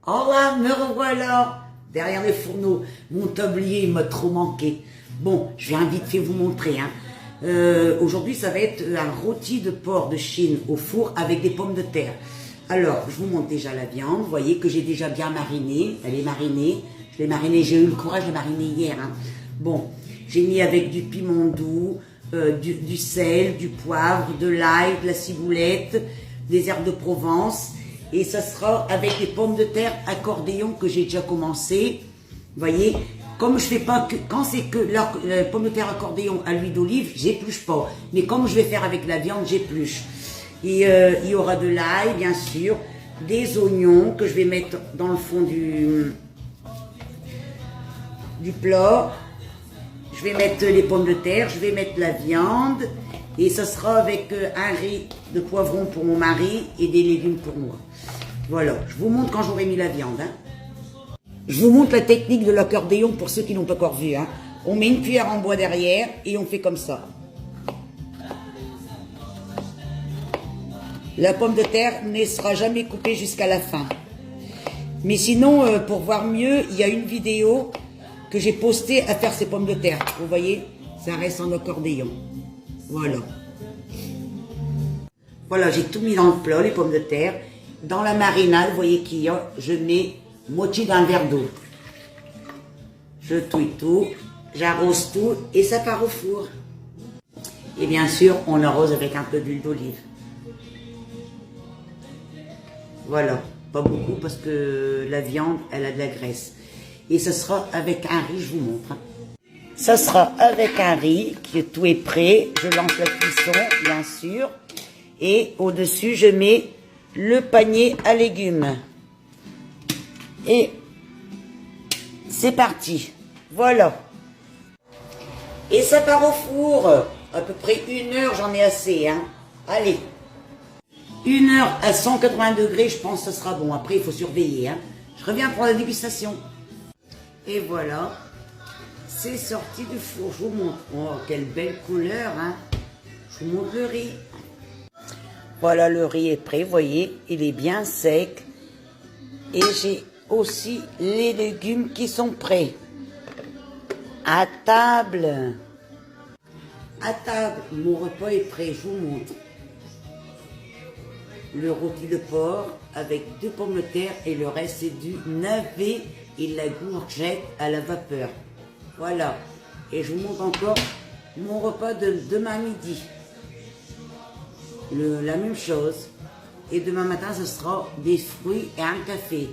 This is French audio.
Oh là, me revoilà derrière les fourneaux. Mon tablier, il m'a trop manqué. Bon, je viens vite fait vous montrer. Hein. Aujourd'hui, ça va être un rôti de porc de Chine au four avec des pommes de terre. Alors, je vous montre déjà la viande. Vous voyez que j'ai déjà bien mariné. Elle est marinée. Je l'ai marinée, j'ai eu le courage de mariner hier. Hein. Bon, j'ai mis avec du piment doux, du sel, du poivre, de l'ail, de la ciboulette, des herbes de Provence. Et ça sera avec les pommes de terre accordéon que j'ai déjà commencé. Vous voyez, comme je fais pas que, quand c'est que la pomme de terre accordéon à l'huile d'olive, j'épluche pas. Mais comme je vais faire avec la viande, j'épluche. Et il y aura de l'ail, bien sûr, des oignons que je vais mettre dans le fond du plat. Je vais mettre les pommes de terre, je vais mettre la viande. Et ça sera avec un riz de poivron pour mon mari et des légumes pour moi. Voilà, je vous montre quand j'aurai mis la viande. Hein. Je vous montre la technique de l'accordéon pour ceux qui n'ont pas encore vu. Hein. On met une cuillère en bois derrière et on fait comme ça. La pomme de terre ne sera jamais coupée jusqu'à la fin. Mais sinon, pour voir mieux, il y a une vidéo que j'ai postée à faire ces pommes de terre. Vous voyez, ça reste en accordéon. Voilà. Voilà, j'ai tout mis dans le plat, les pommes de terre. Dans la marinade, vous voyez qu'il y a, je mets moitié d'un verre d'eau. Je touille tout, j'arrose tout et ça part au four. Et bien sûr, on arrose avec un peu d'huile d'olive. Voilà, pas beaucoup parce que la viande, elle a de la graisse. Et ce sera avec un riz, je vous montre. Hein. Ça sera avec un riz, qui est tout est prêt. Je lance la cuisson, bien sûr. Et au-dessus, je mets le panier à légumes. Et c'est parti. Voilà. Et ça part au four. À peu près 1 heure, j'en ai assez. Hein. Allez. 1 heure à 180 degrés, je pense que ce sera bon. Après, il faut surveiller. Hein. Je reviens pour la dégustation. Et voilà. C'est sorti du four, je vous montre. Oh, quelle belle couleur, hein. Je vous montre le riz. Voilà, le riz est prêt, vous voyez, il est bien sec. Et j'ai aussi les légumes qui sont prêts. À table. À table, mon repas est prêt, je vous montre. Le rôti de porc avec 2 pommes de terre et le reste c'est du navet et de la courgette à la vapeur. Voilà, et je vous montre encore mon repas de demain midi. La même chose. Et demain matin, ce sera des fruits et un café.